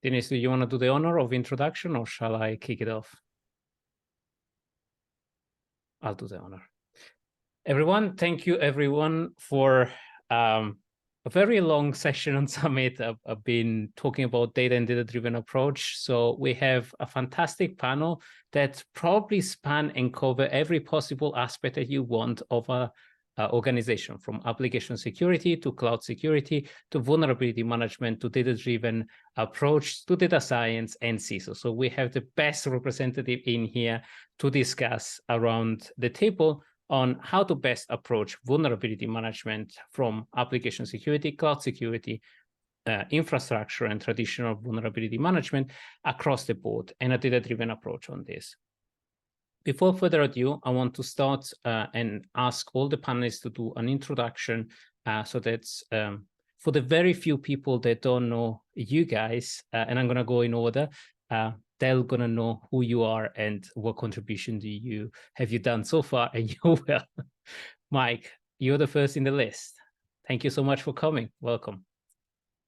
Dennis, do you want to do the honor of introduction or shall I kick it off? I'll do the honor. Everyone, thank you everyone for a very long session on Summit. I've been talking about data and data-driven approach. So we have a fantastic panel that probably span and cover every possible aspect that you want of a organization, from application security to cloud security to vulnerability management to data-driven approach to data science and CISO. So we have the best representative in here to discuss around the table on how to best approach vulnerability management from application security, cloud security, infrastructure, and traditional vulnerability management across the board, and a data-driven approach on this. Before further ado, I want to start and ask all the panelists to do an introduction so that for the very few people that don't know you guys, and I'm going to go in order, they're going to know who you are and what contribution have you done so far, and you will. Mike, you're the first in the list. Thank you so much for coming. Welcome.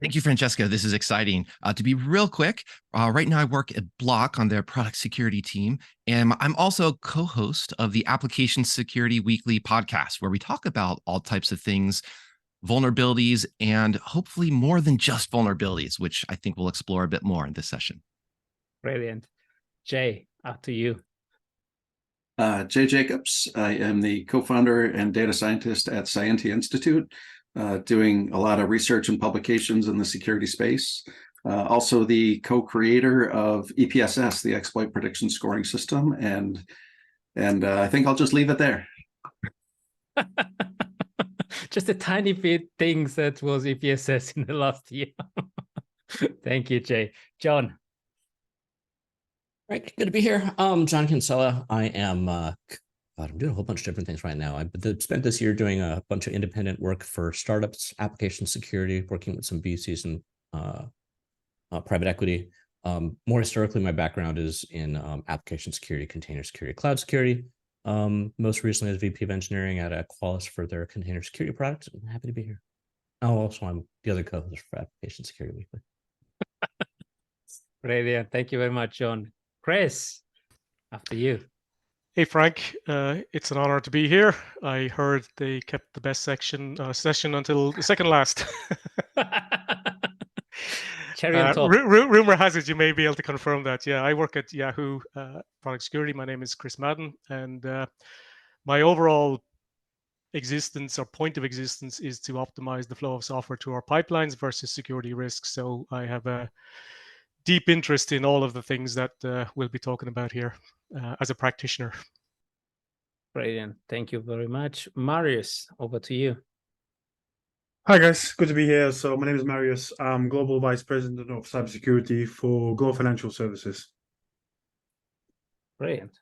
Thank you, Francesco. This is exciting. To be real quick, right now I work at Block on their product security team, and I'm also co-host of the Application Security Weekly podcast, where we talk about all types of things, vulnerabilities, and hopefully more than just vulnerabilities, which I think we'll explore a bit more in this session. Brilliant. Jay, up to you. Jay Jacobs. I am the co-founder and data scientist at Scientia Institute, doing a lot of research and publications in the security space. Also the co-creator of EPSS, the exploit prediction scoring system. And I think I'll just leave it there. Just a tiny bit things that was EPSS in the last year. Thank you, Jay. John. Right, good to be here. John Kinsella. I am I'm doing a whole bunch of different things right now. I spent this year doing a bunch of independent work for startups, application security, working with some VCs and private equity. More historically, my background is in application security, container security, cloud security. Most recently as VP of engineering at Qualys for their container security products. I'm happy to be here. Oh, also I'm the other co-host for Application Security Weekly. Brilliant. Thank you very much, John. Chris, after you. Hey, Frank. It's an honor to be here. I heard they kept the best session until the second last. Cherry on top. Rumor has it you may be able to confirm that. Yeah, I work at Yahoo Product Security. My name is Chris Madden, and my overall existence or point of existence is to optimize the flow of software to our pipelines versus security risks. So I have a deep interest in all of the things that we'll be talking about here as a practitioner. Brilliant. Thank you very much. Marius, over to you. Hi, guys. Good to be here. So my name is Marius. I'm Global Vice President of Cybersecurity for Global Financial Services. Brilliant.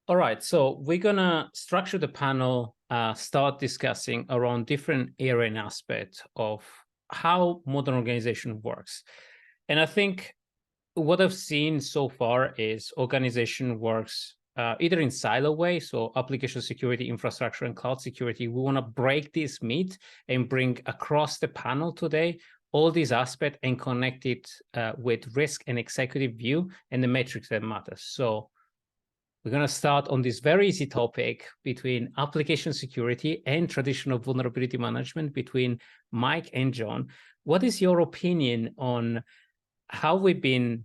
All right. So we're going to structure the panel, start discussing around different area and aspects of how modern organization works. And I think what I've seen so far is organization works either in silo way, so application security, infrastructure, and cloud security. We want to break this myth and bring across the panel today all these aspects and connect it with risk and executive view and the metrics that matter. So we're going to start on this very easy topic between application security and traditional vulnerability management between Mike and John. What is your opinion on how we've been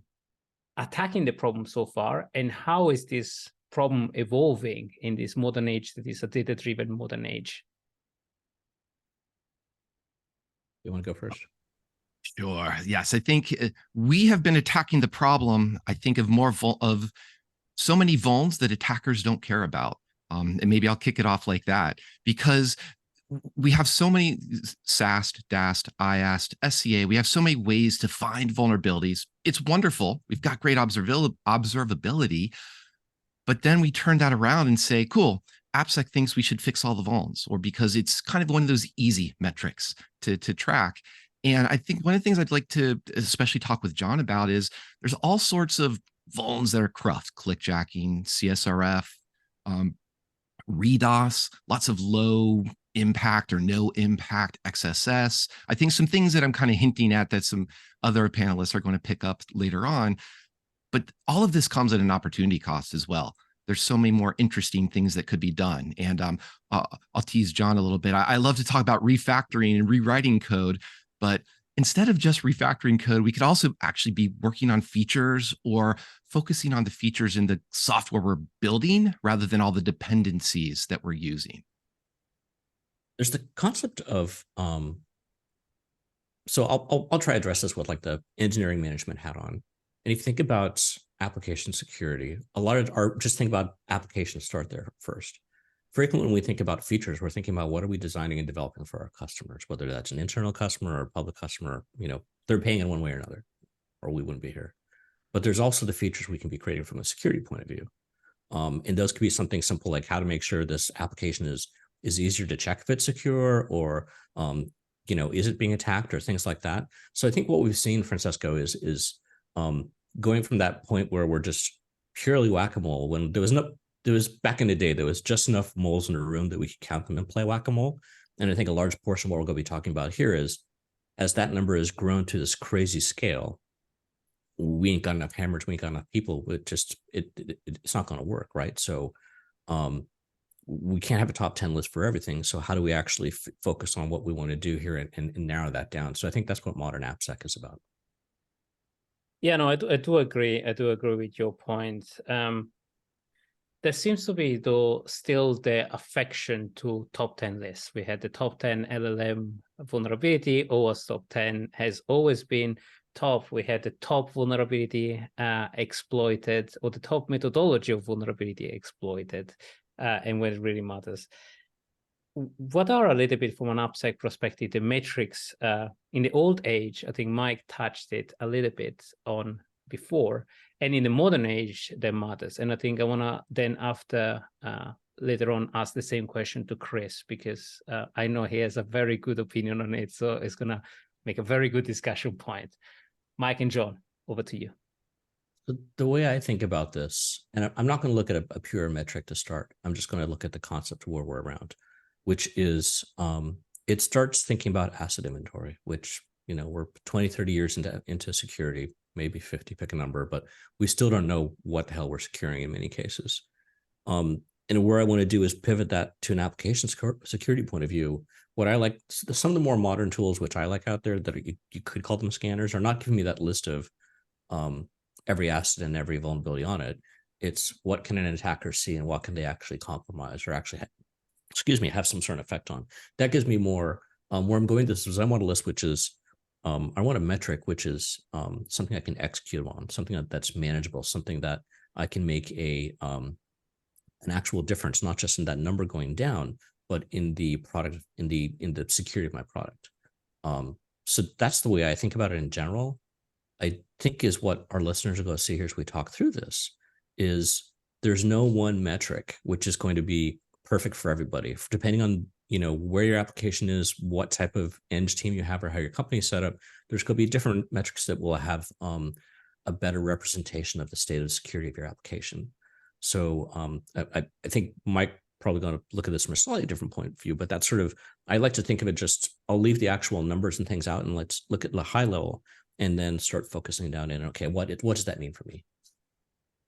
attacking the problem so far, and how is this problem evolving in this modern age that is a data-driven modern age? You want to go first? Sure. Yes, I think we have been attacking the problem, I think, of so many vulns that attackers don't care about. And maybe I'll kick it off like that, because we have so many SAST, DAST, IAST, SCA. We have so many ways to find vulnerabilities. It's wonderful. We've got great observability, but then we turn that around and say, cool, Appsec thinks we should fix all the vulns, or because it's kind of one of those easy metrics to track. And I think one of the things I'd like to especially talk with John about is there's all sorts of vulns that are corrupt, clickjacking, CSRF, RDOS, lots of low impact or no impact XSS. I think some things that I'm kind of hinting at that some other panelists are going to pick up later on. But all of this comes at an opportunity cost as well. There's so many more interesting things that could be done. And I'll tease John a little bit. I love to talk about refactoring and rewriting code, but instead of just refactoring code, we could also actually be working on features or focusing on the features in the software we're building rather than all the dependencies that we're using. There's the concept of, so I'll try to address this with like the engineering management hat on. And if you think about application security, a lot of our, just think about applications, start there first. Frequently, when we think about features, we're thinking about what are we designing and developing for our customers, whether that's an internal customer or a public customer, you know, they're paying in one way or another, or we wouldn't be here. But there's also the features we can be creating from a security point of view. And those could be something simple like how to make sure this application is easier to check if it's secure, or you know, is it being attacked, or things like that. So I think what we've seen, Francesco, is going from that point where we're just purely whack-a-mole, when there was back in the day, there was just enough moles in a room that we could count them and play whack-a-mole. And I think a large portion of what we're going to be talking about here is, as that number has grown to this crazy scale, we ain't got enough hammers, we ain't got enough people. It's not going to work, right? So we can't have a top 10 list for everything. So how do we actually focus on what we want to do here and narrow that down? So I think that's what modern AppSec is about. Yeah, no, I do agree. I do agree with your point. There seems to be, though, still the affection to top 10 lists. We had the top 10 LLM vulnerability. OWASP top 10 has always been top. We had the top vulnerability exploited, or the top methodology of vulnerability exploited, and when it really matters. What are a little bit from an AppSec perspective, the metrics in the old age? I think Mike touched it a little bit on before, and in the modern age that matters. And I think I want to then after later on ask the same question to Chris, because I know he has a very good opinion on it, so it's going to make a very good discussion point. Mike and John, over to you. The way I think about this, and I'm not going to look at a pure metric to start. I'm just going to look at the concept of where we're around, which is it starts thinking about asset inventory, which, you know, we're 20, 30 years into security, maybe 50, pick a number, but we still don't know what the hell we're securing in many cases. And where I want to do is pivot that to an application security point of view. What I like, some of the more modern tools, which I like out there that you could call them scanners, are not giving me that list of every asset and every vulnerability on it. It's what can an attacker see and what can they actually compromise or actually have some sort of effect on. That gives me more, where I'm going this is I want a list, which is, I want a metric, which is something I can execute on, something that's manageable, something that I can make an actual difference, not just in that number going down, but in the product, in the security of my product. So that's the way I think about it in general. I think is what our listeners are going to see here as we talk through this, is there's no one metric which is going to be perfect for everybody, depending on, you know, where your application is, what type of eng team you have, or how your company is set up. There's going to be different metrics that will have a better representation of the state of security of your application. So I think Mike probably going to look at this from a slightly different point of view, but that's sort of, I like to think of it just, I'll leave the actual numbers and things out and let's look at the high level and then start focusing down in, okay, what does that mean for me?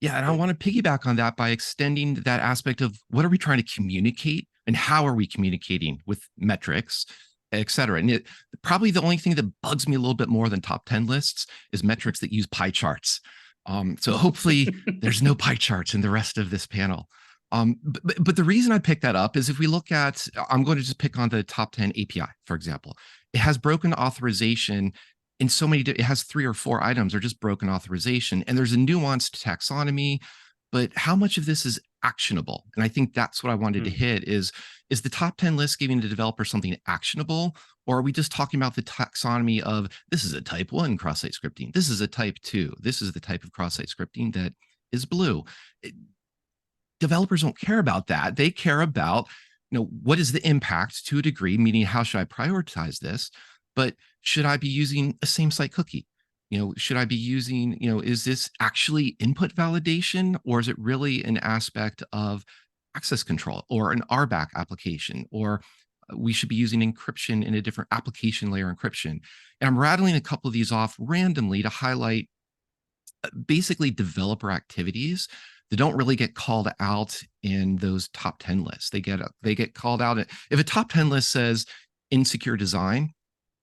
Yeah, and I want to piggyback on that by extending that aspect of what are we trying to communicate and how are we communicating with metrics, et cetera. And probably the only thing that bugs me a little bit more than top 10 lists is metrics that use pie charts. So hopefully there's no pie charts in the rest of this panel. But the reason I picked that up is if we look at, I'm going to just pick on the top 10 API, for example. It has broken authorization in so many, it has 3 or 4 items are just broken authorization, and there's a nuanced taxonomy, but how much of this is actionable? And I think that's what I wanted to hit is the top 10 list giving the developer something actionable, or are we just talking about the taxonomy of this is a type 1 cross-site scripting, this is a type 2, this is the type of cross-site scripting that is blue? Developers don't care about that. They care about, you know, what is the impact to a degree, meaning how should I prioritize this? But should I be using a same site cookie? You know, should I be using, you know, is this actually input validation, or is it really an aspect of access control or an RBAC application or we should be using encryption in a different application layer encryption. And I'm rattling a couple of these off randomly to highlight basically developer activities that don't really get called out in those top 10 lists. They get called out. If a top 10 list says insecure design,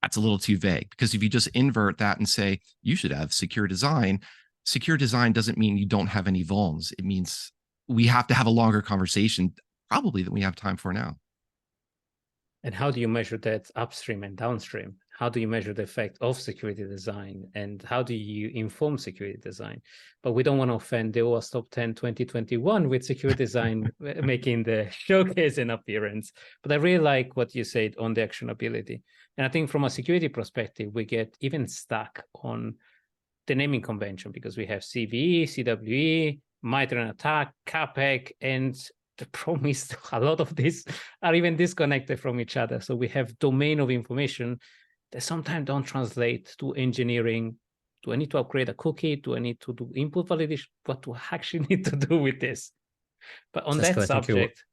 that's a little too vague, because if you just invert that and say you should have secure design doesn't mean you don't have any vulns. It means we have to have a longer conversation, probably, than we have time for now. And how do you measure that upstream and downstream? How do you measure the effect of security design? And how do you inform security design? But we don't want to offend the OWASP Top 10 2021 with security design making the showcase an appearance. But I really like what you said on the actionability. And I think from a security perspective, we get even stuck on the naming convention, because we have CVE, CWE, MITRE ATT&CK, CAPEC, and the problem is a lot of these are even disconnected from each other. So we have domain of information that sometimes don't translate to engineering. Do I need to upgrade a cookie? Do I need to do input validation? What do I actually need to do with this? But on Francesco, that subject,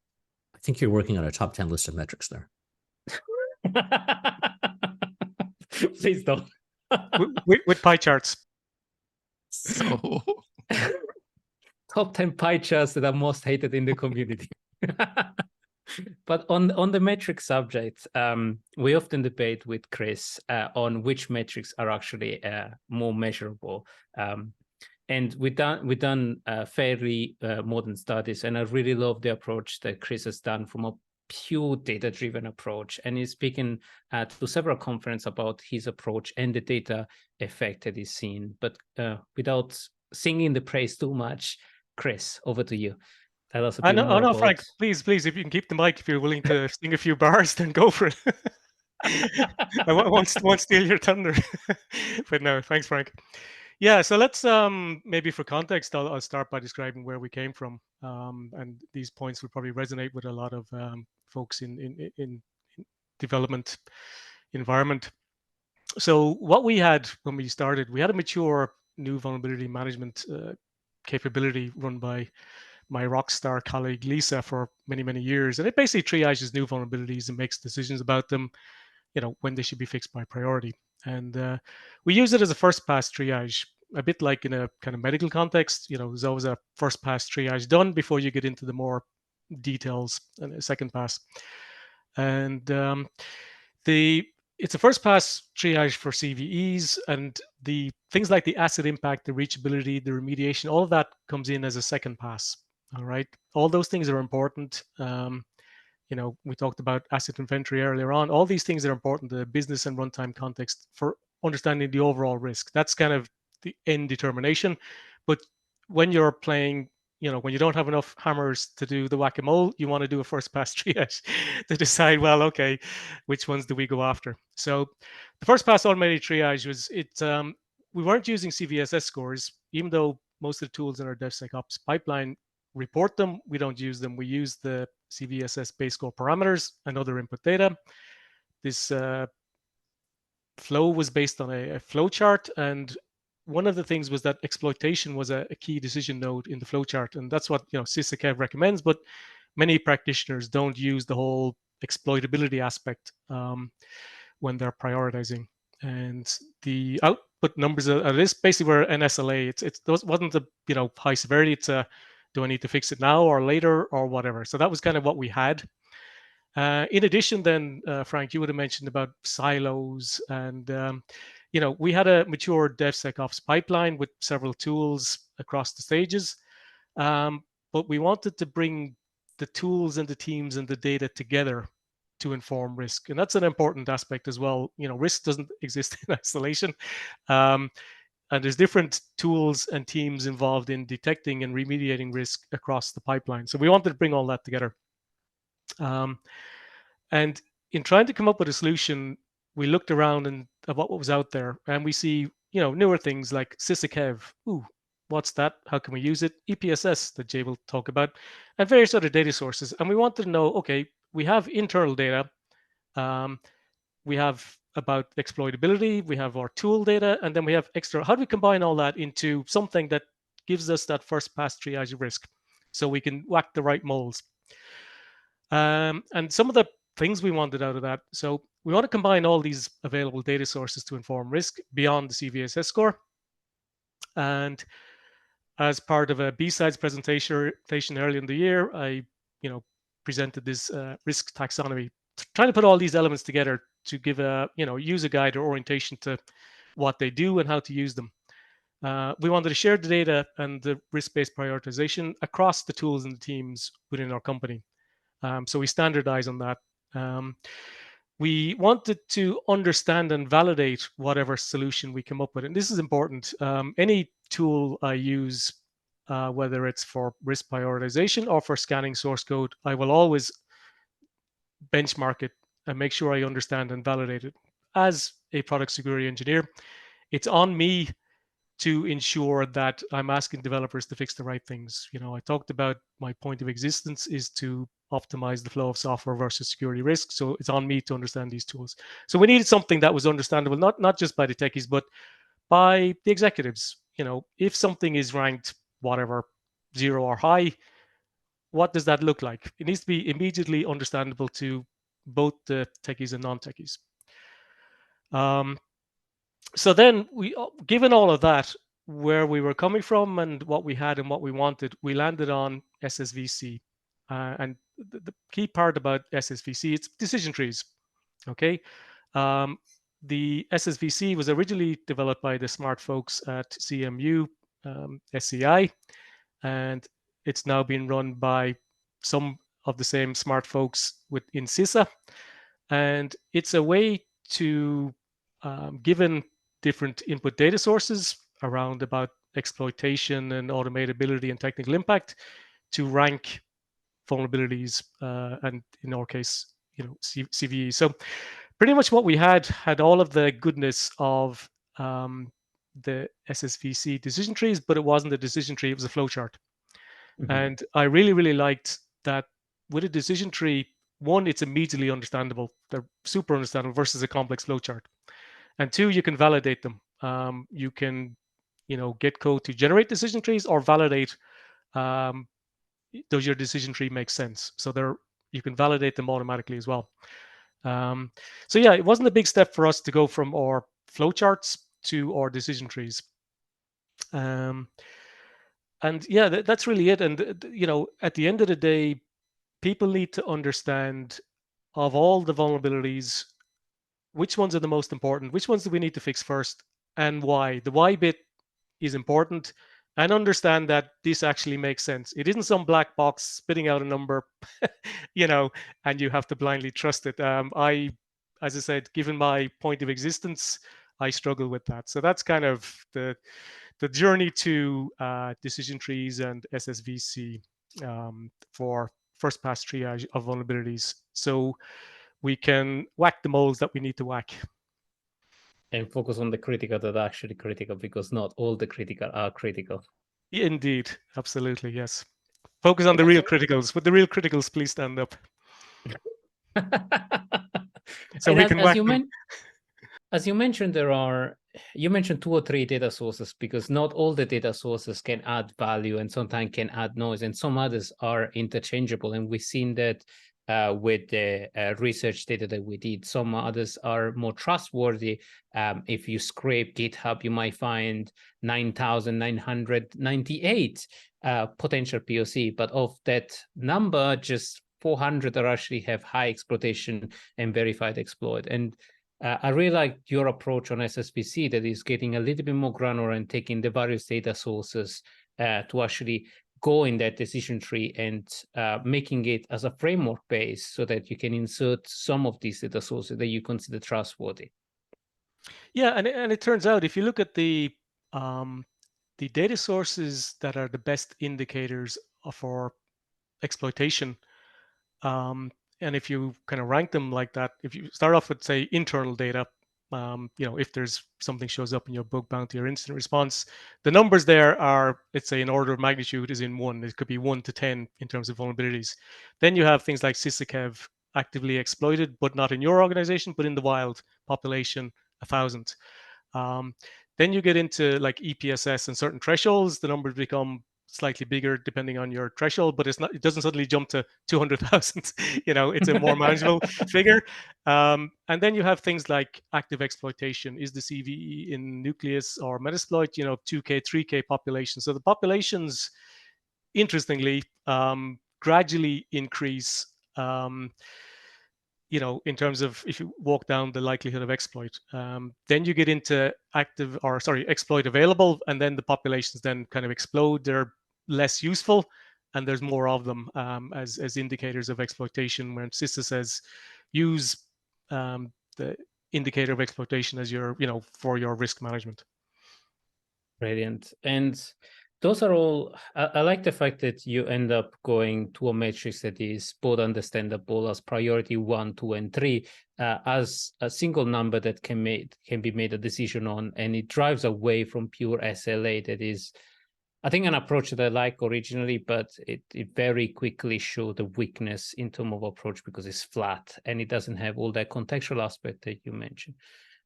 I think you're working on a top 10 list of metrics there. Please don't. with pie charts. So Top 10 pie charts that are most hated in the community. But on the metric subject, we often debate with Chris on which metrics are actually more measurable. And we've done fairly modern studies, and I really love the approach that Chris has done from a pure data-driven approach. And he's speaking to several conferences about his approach and the data effect that he's seen. But without singing the praise too much, Chris, over to you. Tell us a bit more about... Frank, please, if you can keep the mic, if you're willing to sing a few bars, then go for it. I won't steal your thunder. But no, thanks, Frank. Yeah, so let's maybe for context, I'll start by describing where we came from, and these points will probably resonate with a lot of folks in development environment. So what we had when we started, we had a mature new vulnerability management capability run by my rock star colleague Lisa for many, many years, and it basically triages new vulnerabilities and makes decisions about them, when they should be fixed by priority. And we use it as a first pass triage, a bit like in a kind of medical context. There's always a first pass triage done before you get into the more details and a second pass. And it's a first pass triage for CVEs, and the things like the asset impact, the reachability, the remediation, all of that comes in as a second pass. All right, all those things are important. We talked about asset inventory earlier on. All these things are important to the business and runtime context for understanding the overall risk. That's kind of the end determination. But when you're playing, when you don't have enough hammers to do the whack-a-mole, you want to do a first pass triage to decide, well, okay, which ones do we go after? So the first pass automated triage was we weren't using CVSS scores, even though most of the tools in our DevSecOps pipeline report them. We don't use them. We use the CVSS base score parameters and other input data. This flow was based on a flow chart, and one of the things was that exploitation was a key decision node in the flow chart, and that's what SysACEV recommends. But many practitioners don't use the whole exploitability aspect when they're prioritizing. And the output numbers are this basically were an SLA. It wasn't a high severity. It's a do I need to fix it now or later or whatever? So that was kind of what we had. In addition, then, Frank, you would have mentioned about silos. And, we had a mature DevSecOps pipeline with several tools across the stages. But we wanted to bring the tools and the teams and the data together to inform risk. And that's an important aspect as well. Risk doesn't exist in isolation. And there's different tools and teams involved in detecting and remediating risk across the pipeline. So we wanted to bring all that together. And in trying to come up with a solution, we looked around and about what was out there, and we see, newer things like SysACEV. Ooh, what's that? How can we use it? EPSS that Jay will talk about, and various other data sources. And we wanted to know, okay, we have internal data. We have about exploitability, we have our tool data, and then we have extra. How do we combine all that into something that gives us that first pass triage risk so we can whack the right moles? And some of the things we wanted out of that. So we want to combine all these available data sources to inform risk beyond the CVSS score. And as part of a B-Sides presentation earlier in the year, I presented this risk taxonomy, trying to put all these elements together to give a user guide or orientation to what they do and how to use them. We wanted to share the data and the risk-based prioritization across the tools and the teams within our company. So we standardize on that. We wanted to understand and validate whatever solution we come up with. And this is important. Any tool I use, whether it's for risk prioritization or for scanning source code, I will always benchmark it and make sure I understand and validate it. As a product security engineer, it's on me to ensure that I'm asking developers to fix the right things. I talked about my point of existence is to optimize the flow of software versus security risk. So it's on me to understand these tools. So we needed something that was understandable, not just by the techies, but by the executives. If something is ranked whatever, 0 or high, what does that look like? It needs to be immediately understandable to both the techies and non-techies. So then, given all of that, where we were coming from and what we had and what we wanted, we landed on SSVC. And the key part about SSVC, it's decision trees. Okay. The SSVC was originally developed by the smart folks at CMU, SCI, and it's now being run by some of the same smart folks in CISA. And it's a way to, given different input data sources around about exploitation and automatability and technical impact, to rank vulnerabilities and in our case, CVE. So pretty much what we had all of the goodness of the SSVC decision trees, but it wasn't a decision tree, it was a flowchart. Mm-hmm. And I really, really liked that with a decision tree, one, it's immediately understandable. They're super understandable versus a complex flowchart. And two, you can validate them. You can, get code to generate decision trees or validate, does your decision tree make sense? So you can validate them automatically as well. So yeah, it wasn't a big step for us to go from our flowcharts to our decision trees. And yeah, that's really it. And, at the end of the day, people need to understand of all the vulnerabilities, which ones are the most important, which ones do we need to fix first, and why. The why bit is important, and understand that this actually makes sense. It isn't some black box spitting out a number, and you have to blindly trust it. As I said, given my point of existence, I struggle with that. So that's kind of the journey to decision trees and SSVC for first pass triage of vulnerabilities. So we can whack the moles that we need to whack. And focus on the critical that are actually critical, because not all the critical are critical. Indeed, absolutely, yes. Focus on the real criticals. Would the real criticals please stand up? So we can whack them. As you mentioned, you mentioned 2 or 3 data sources, because not all the data sources can add value and sometimes can add noise, and some others are interchangeable. And we've seen that with the research data that we did. Some others are more trustworthy. If you scrape GitHub, you might find 9,998 potential POC, but of that number, just 400 are actually have high exploitation and verified exploit. And I really like your approach on SSVC, that is getting a little bit more granular and taking the various data sources to actually go in that decision tree and making it as a framework base so that you can insert some of these data sources that you consider trustworthy. Yeah, and it turns out, if you look at the data sources that are the best indicators for exploitation, and if you kind of rank them like that, if you start off with, say, internal data, if there's something shows up in your bug bounty or incident response, the numbers there are, let's say, in order of magnitude is in 1. It could be 1 to 10 in terms of vulnerabilities. Then you have things like SysAkev, actively exploited, but not in your organization, but in the wild population, 1,000. Then you get into like EPSS and certain thresholds, the numbers become slightly bigger depending on your threshold, but it doesn't suddenly jump to 200,000. It's a more manageable figure. And then you have things like active exploitation. Is the CVE in nucleus or Metasploit, 2K, 3K population? So the populations, interestingly, gradually increase, in terms of if you walk down the likelihood of exploit. Then you get into exploit available, and then the populations then kind of explode. They're less useful, and there's more of them as indicators of exploitation, when CISA says use the indicator of exploitation as your, for your risk management. Brilliant. And those are all, I like the fact that you end up going to a matrix that is both understandable as priority 1, 2, and 3, as a single number that can be made a decision on, and it drives away from pure SLA. That is, I think, an approach that I like originally, but it very quickly showed the weakness in terms of approach because it's flat and it doesn't have all that contextual aspect that you mentioned.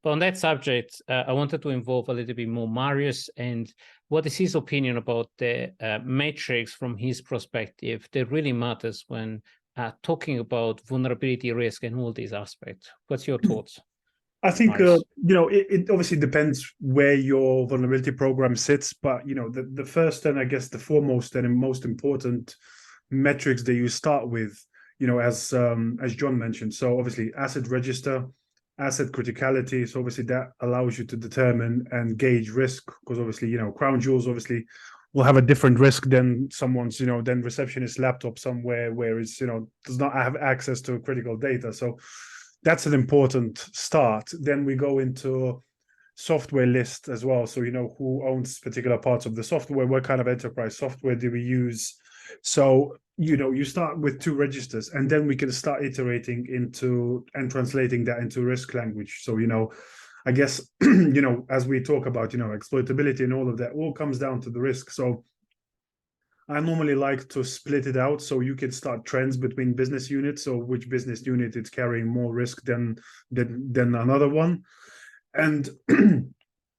But on that subject, I wanted to involve a little bit more Marius, and what is his opinion about the metrics from his perspective that really matters when talking about vulnerability, risk, and all these aspects. What's your thoughts? I think, it obviously depends where your vulnerability program sits, but, the first and I guess the foremost and most important metrics that you start with, as John mentioned. So obviously asset register, asset criticality. So obviously that allows you to determine and gauge risk, because obviously, crown jewels obviously will have a different risk than someone's, than receptionist laptop somewhere where it's, does not have access to critical data. So that's an important start. Then we go into software list as well. So, who owns particular parts of the software, what kind of enterprise software do we use? So, you start with 2 registers, and then we can start iterating into and translating that into risk language. So, I guess, as we talk about, exploitability and all of that, all comes down to the risk. So I normally like to split it out so you can start trends between business units. So which business unit is carrying more risk than another one. And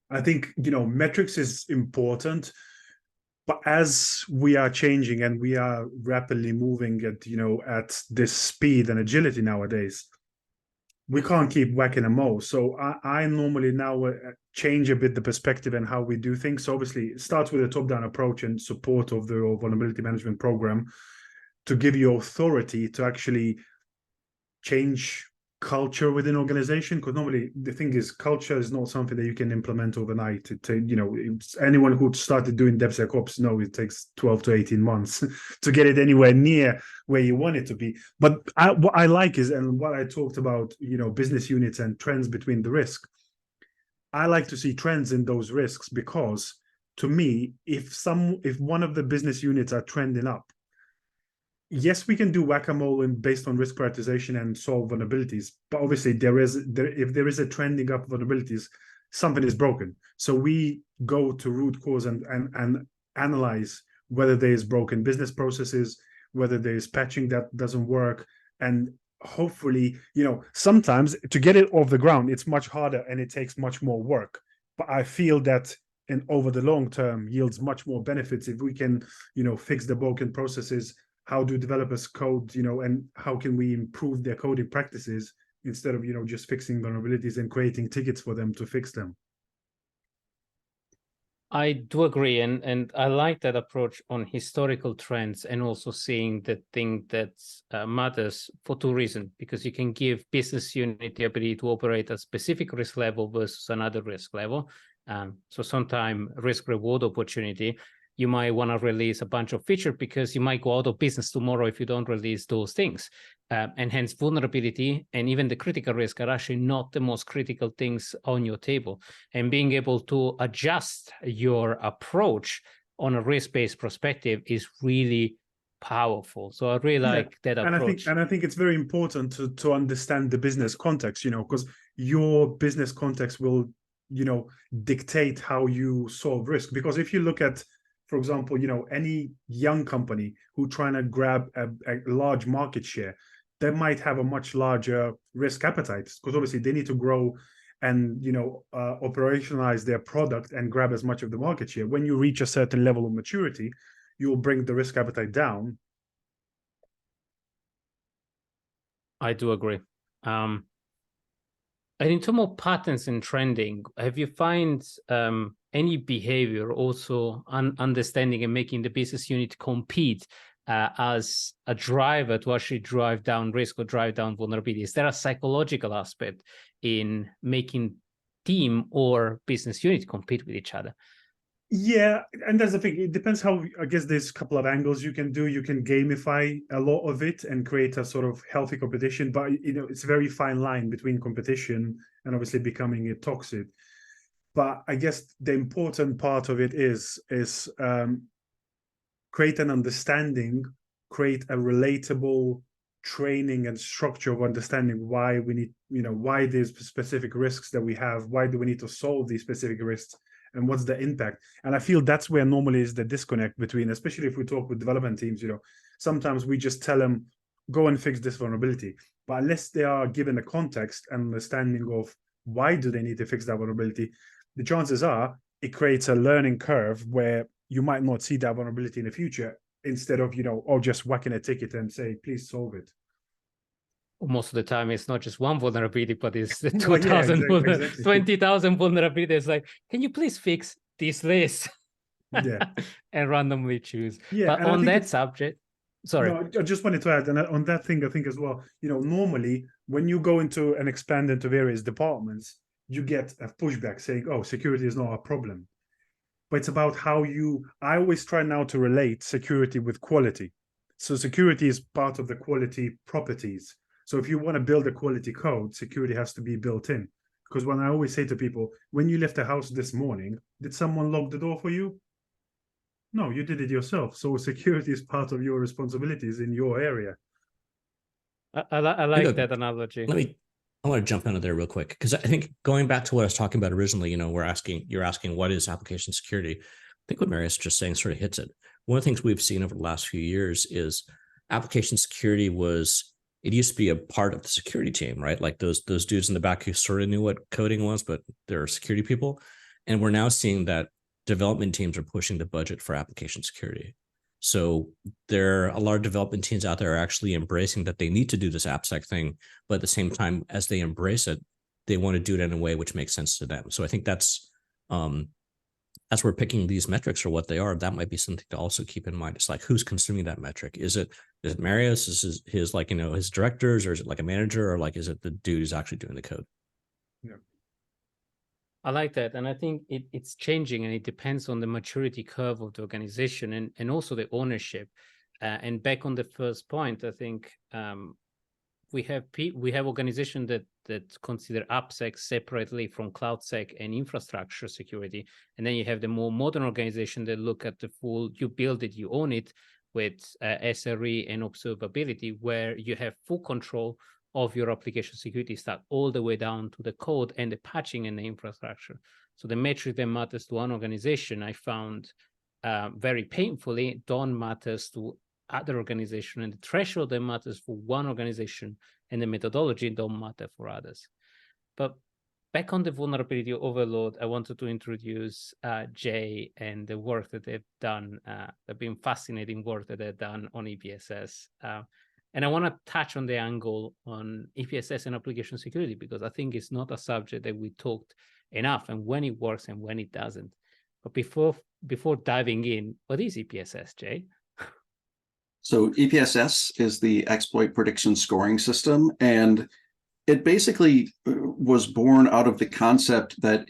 I think, metrics is important. But as we are changing and we are rapidly moving at this speed and agility nowadays, we can't keep whacking a mole. So I normally now change a bit the perspective and how we do things. So obviously it starts with a top-down approach and support of the vulnerability management program to give you authority to actually change culture within organization, because normally the thing is culture is not something that you can implement overnight. Anyone who started doing DevSecOps know it takes 12 to 18 months to get it anywhere near where you want it to be. But what I like is, and what I talked about, business units and trends between the risk, I like to see trends in those risks, because to me, if one of the business units are trending up, yes, we can do whack-a-mole and based on risk prioritization and solve vulnerabilities. But obviously, if there is a trending up vulnerabilities, something is broken. So we go to root cause and analyze whether there is broken business processes, whether there is patching that doesn't work, and hopefully, sometimes to get it off the ground, it's much harder and it takes much more work. But I feel that over the long term yields much more benefits if we can, fix the broken processes. How do developers code, and how can we improve their coding practices instead of, just fixing vulnerabilities and creating tickets for them to fix them? I do agree, and I like that approach on historical trends and also seeing the thing that matters for 2 reasons, because you can give business unit the ability to operate at a specific risk level versus another risk level. So sometimes risk-reward opportunity, you might want to release a bunch of features because you might go out of business tomorrow if you don't release those things. And hence vulnerability and even the critical risk are actually not the most critical things on your table. And being able to adjust your approach on a risk-based perspective is really powerful. So I really like that approach. And I think it's very important to understand the business context, because your business context will, dictate how you solve risk. Because if you look at, for example, any young company who trying to grab a large market share, they might have a much larger risk appetite, because obviously they need to grow and operationalize their product and grab as much of the market share. When you reach a certain level of maturity, you'll bring the risk appetite down. I do agree. And in terms of patterns and trending, have you find any behavior also understanding and making the business unit compete as a driver to actually drive down risk or drive down vulnerability? Is there a psychological aspect in making team or business unit compete with each other? Yeah, and that's the thing. It depends how, I guess there's a couple of angles you can do. You can gamify a lot of it and create a sort of healthy competition, but it's a very fine line between competition and obviously becoming a toxic. But I guess the important part of it is create an understanding, create a relatable training and structure of understanding why we need, why there's specific risks that we have, why do we need to solve these specific risks, and what's the impact. And I feel that's where normally is the disconnect between, especially if we talk with development teams, sometimes we just tell them, go and fix this vulnerability. But unless they are given a context and understanding of why do they need to fix that vulnerability, the chances are it creates a learning curve where you might not see that vulnerability in the future, instead of, just whacking a ticket and say, please solve it. Most of the time, it's not just one vulnerability, but it's the Well, 2,000, exactly. 20,000 vulnerabilities. It's like, can you please fix this list? Yeah. And randomly choose. Yeah, but on that subject, sorry. No, I just wanted to add, and on that thing, I think as well, normally when you go into and expand into various departments, you get a pushback saying, oh, security is not a problem. But it's about how I always try now to relate security with quality. So security is part of the quality properties. So if you want to build a quality code, security has to be built in. Because when I always say to people, when you left the house this morning, did someone lock the door for you? No, you did it yourself. So security is part of your responsibilities in your area. I like that analogy. I want to jump into there real quick, because I think going back to what I was talking about originally, you're asking what is application security? I think what Marius just saying sort of hits it. One of the things we've seen over the last few years is application security it used to be a part of the security team, right? Like those dudes in the back who sort of knew what coding was, but they're security people. And we're now seeing that development teams are pushing the budget for application security. So there are a lot of development teams out there are actually embracing that they need to do this Appsec thing, but at the same time, as they embrace it, they want to do it in a way which makes sense to them. So I think that's as we're picking these metrics for what they are, that might be something to also keep in mind. It's like, who's consuming that metric? Is it Marius? Is his his directors, or is it like a manager, or like is it the dude who's actually doing the code? Yeah. I like that. And I think it's changing, and it depends on the maturity curve of the organization and also the ownership. And back on the first point, I think we have organizations that consider Appsec separately from CloudSec and infrastructure security. And then you have the more modern organization that look at the full, you build it, you own it, with SRE and observability, where you have full control of your application security stack all the way down to the code and the patching and the infrastructure. So the metric that matters to one organization, I found very painfully, don't matters to other organization, and the threshold that matters for one organization and the methodology don't matter for others. But back on the vulnerability overload, I wanted to introduce Jay and the work that they've done. They've been fascinating work that they've done on EPSS. And I want to touch on the angle on EPSS and application security, because I think it's not a subject that we talked enough, and when it works and when it doesn't. But before diving in, what is EPSS, Jay? So EPSS is the exploit prediction scoring system, and it basically was born out of the concept that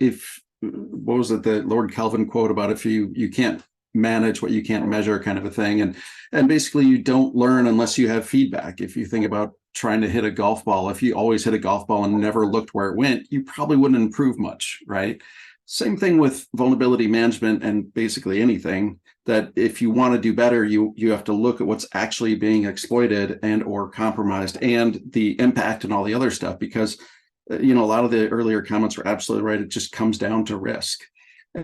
what was it, the Lord Kelvin quote about if you can't manage what you can't measure, kind of a thing. And basically you don't learn unless you have feedback. If you think about trying to hit a golf ball, if you always hit a golf ball and never looked where it went, you probably wouldn't improve much, right? Same thing with vulnerability management and basically anything, that if you want to do better, you have to look at what's actually being exploited and or compromised, and the impact and all the other stuff, because a lot of the earlier comments were absolutely right. It just comes down to risk.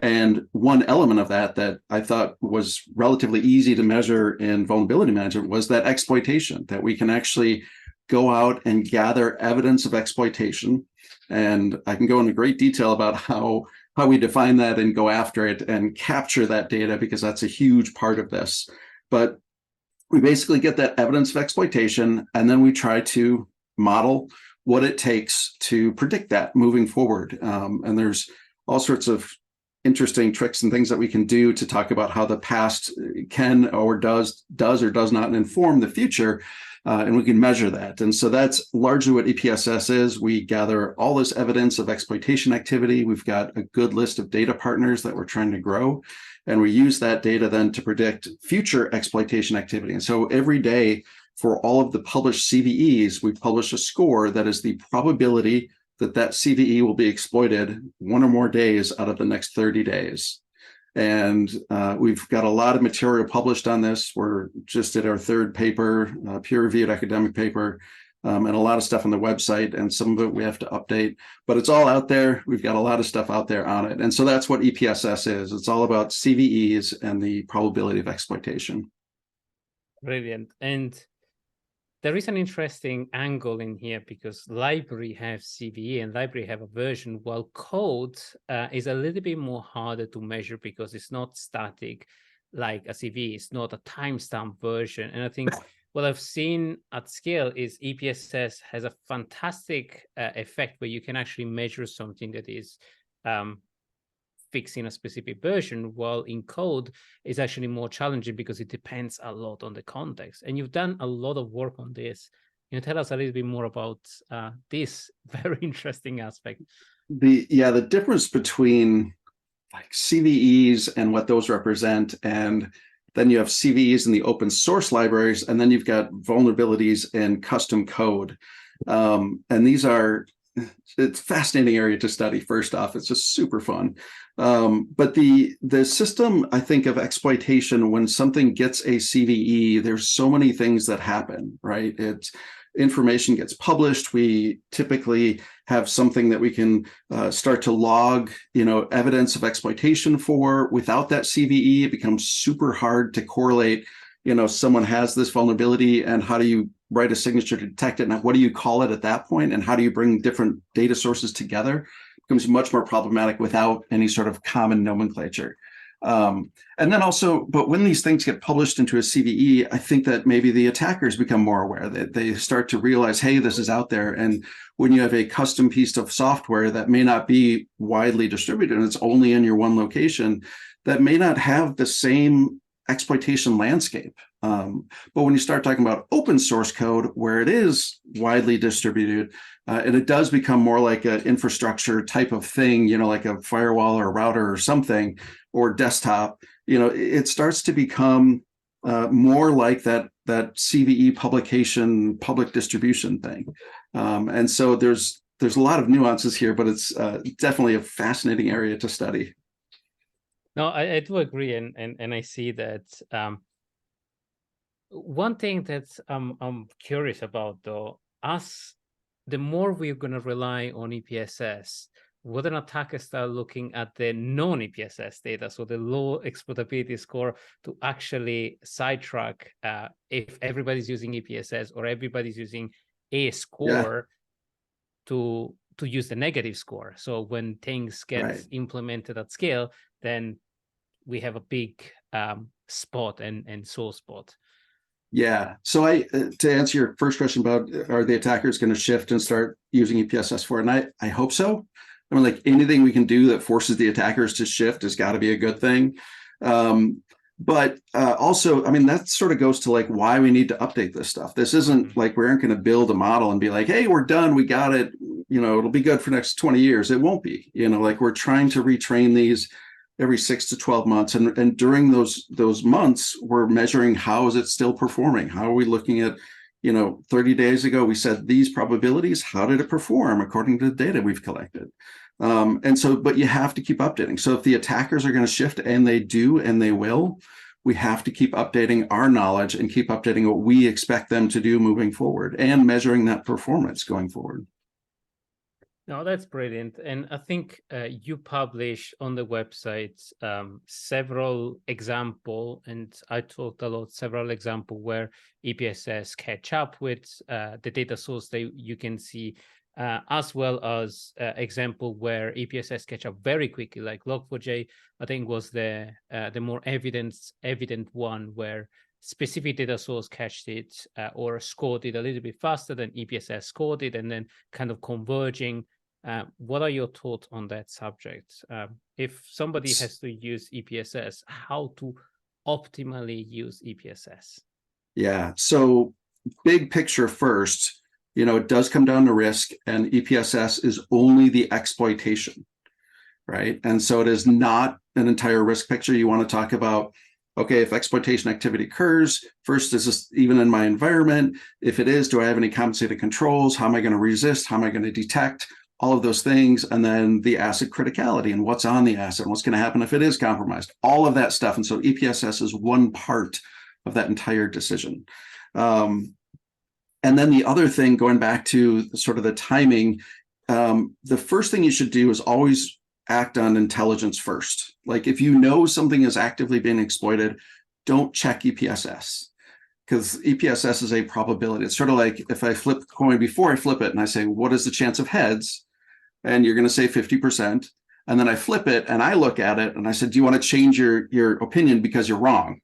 And one element of that I thought was relatively easy to measure in vulnerability management was that exploitation, that we can actually go out and gather evidence of exploitation. And I can go into great detail about how how we define that and go after it and capture that data, because that's a huge part of this. But we basically get that evidence of exploitation, and then we try to model what it takes to predict that moving forward. And there's all sorts of interesting tricks and things that we can do to talk about how the past can or does or does not inform the future, and we can measure that. And so that's largely what EPSS is. We gather all this evidence of exploitation activity. We've got a good list of data partners that we're trying to grow, and we use that data then to predict future exploitation activity. And so every day for all of the published CVEs, we publish a score that is the probability that that CVE will be exploited one or more days out of the next 30 days. And we've got a lot of material published on this. We're just at our third paper, peer-reviewed academic paper, and a lot of stuff on the website, and some of it we have to update, but it's all out there. We've got a lot of stuff out there on it. And so that's what EPSS is. It's all about CVEs and the probability of exploitation. Brilliant. And there is an interesting angle in here, because library have CVE and library have a version, while code is a little bit more harder to measure because it's not static like a CVE. It's not a timestamp version. And I think what I've seen at scale is EPSS has a fantastic effect where you can actually measure something that is fixing a specific version, while in code is actually more challenging because it depends a lot on the context. And you've done a lot of work on this. Can you tell us a little bit more about this very interesting aspect? The difference between like CVEs and what those represent, and then you have CVEs in the open source libraries, and then you've got vulnerabilities in custom code. And these are, it's a fascinating area to study. First off, it's just super fun. But the system, I think, of exploitation, when something gets a CVE, there's so many things that happen, right? It's information gets published. We typically have something that we can start to log, evidence of exploitation for. Without that CVE, it becomes super hard to correlate, someone has this vulnerability, and how do you write a signature to detect it? And what do you call it at that point? And how do you bring different data sources together? It becomes much more problematic without any sort of common nomenclature. And then also, but when these things get published into a CVE, I think that maybe the attackers become more aware, that they start to realize, hey, this is out there. And when you have a custom piece of software that may not be widely distributed, and it's only in your one location, that may not have the same exploitation landscape. But when you start talking about open source code, where it is widely distributed, and it does become more like an infrastructure type of thing, like a firewall or a router or something, or desktop, it starts to become more like that CVE publication, public distribution thing. And so there's a lot of nuances here, but it's definitely a fascinating area to study. No, I do agree, and I see that. One thing that I'm curious about, though, the more we're going to rely on EPSS, would an attacker start looking at the non-EPSS data, so the low exploitability score, to actually sidetrack if everybody's using EPSS or everybody's using a score to use the negative score. So when things get implemented at scale, then we have a big spot and sore spot. Yeah. So to answer your first question about, are the attackers going to shift and start using EPSS for it? And I hope so. I mean, like, anything we can do that forces the attackers to shift has got to be a good thing. But also, I mean, that sort of goes to like why we need to update this stuff. This isn't like we aren't going to build a model and be like, hey, we're done, we got it, it'll be good for the next 20 years. It won't be, like we're trying to retrain these every 6 to 12 months. And during those months, we're measuring how is it still performing? How are we looking at, 30 days ago, we said these probabilities, how did it perform according to the data we've collected? And so, but you have to keep updating. So if the attackers are going to shift, and they do, and they will, we have to keep updating our knowledge and keep updating what we expect them to do moving forward, and measuring that performance going forward. No, that's brilliant. And I think you publish on the website several examples, and I talked about several examples where EPSS catch up with the data source that you can see as well as example where EPSS catch up very quickly, like Log4j, I think was the more evident one where specific data source catched it or scored it a little bit faster than EPSS scored it, and then kind of converging. What are your thoughts on that subject? If somebody has to use EPSS, how to optimally use EPSS? Yeah, so big picture first, it does come down to risk, and EPSS is only the exploitation, right? And so it is not an entire risk picture. You want to talk about, okay, if exploitation activity occurs, first, is this even in my environment? If it is, do I have any compensated controls? How am I going to resist? How am I going to detect? All of those things, and then the asset criticality and what's on the asset, and what's going to happen if it is compromised, all of that stuff. And so EPSS is one part of that entire decision. And then the other thing, going back to sort of the timing, the first thing you should do is always act on intelligence first. Like if you know something is actively being exploited, don't check EPSS, because EPSS is a probability. It's sort of like if I flip a coin before I flip it and I say, what is the chance of heads? And you're going to say 50%. And then I flip it and I look at it and I said, do you want to change your opinion because you're wrong?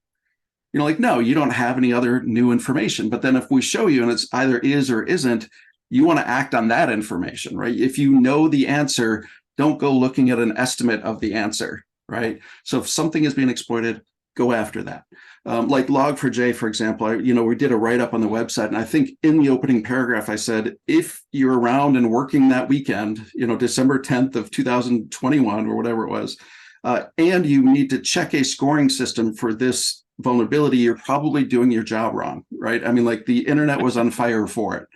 Like, no, you don't have any other new information. But then if we show you and it's either is or isn't, you want to act on that information, right? If you know the answer, don't go looking at an estimate of the answer, right? So if something is being exploited, go after that. Like Log4j, for example, we did a write-up on the website, and I think in the opening paragraph, I said, if you're around and working that weekend, December 10th of 2021 or whatever it was, and you need to check a scoring system for this vulnerability, you're probably doing your job wrong, right? I mean, like the internet was on fire for it.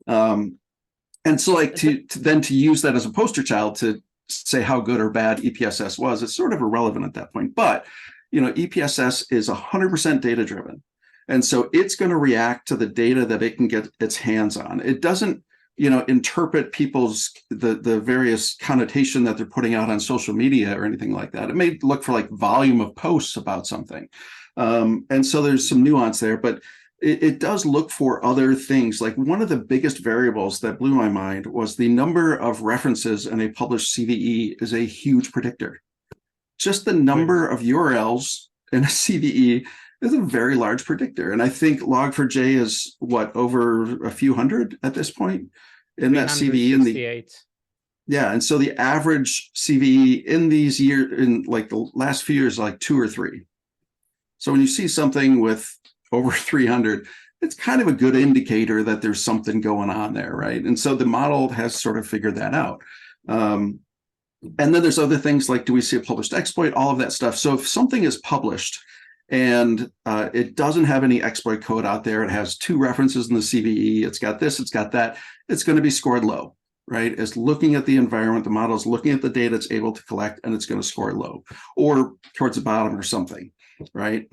And so like to use that as a poster child to say how good or bad EPSS was, it's sort of irrelevant at that point. But, EPSS is 100% data driven. And so it's going to react to the data that it can get its hands on. It doesn't, interpret the various connotation that they're putting out on social media or anything like that. It may look for like volume of posts about something. And so there's some nuance there, but it does look for other things. Like one of the biggest variables that blew my mind was the number of references in a published CVE is a huge predictor. Just the number of URLs in a CVE is a very large predictor. And I think Log4j is over a few hundred at this point in that CVE. And so the average CVE in these years, in like the last few years, like 2 or 3. So when you see something with over 300, it's kind of a good indicator that there's something going on there, right? And so the model has sort of figured that out. And then there's other things like, do we see a published exploit, all of that stuff. So if something is published and it doesn't have any exploit code out there, it has 2 references in the CVE, it's got this, it's got that, it's going to be scored low, right? It's looking at the environment, the model is looking at the data it's able to collect, and it's going to score low or towards the bottom or something, right?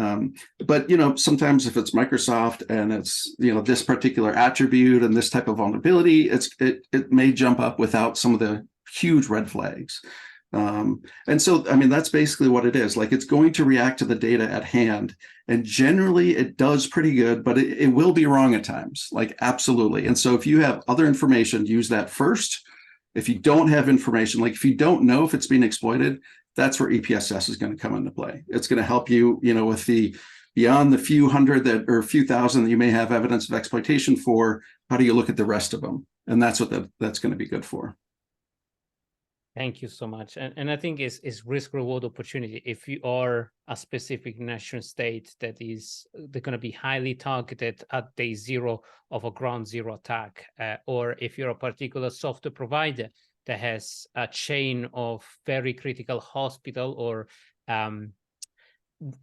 But, sometimes if it's Microsoft and it's, this particular attribute and this type of vulnerability, it may jump up without some of the huge red flags. And so, I mean, that's basically what it is. Like, it's going to react to the data at hand. And generally it does pretty good, but it will be wrong at times, like absolutely. And so if you have other information, use that first. If you don't have information, like if you don't know if it's being exploited, that's where EPSS is going to come into play. It's going to help you, with the beyond the few hundred or a few thousand that you may have evidence of exploitation for. How do you look at the rest of them? And that's what that's going to be good for. Thank you so much. And I think it's risk reward opportunity. If you are a specific national state they're going to be highly targeted at day 0 of a ground zero attack, or if you're a particular software provider that has a chain of very critical hospital, or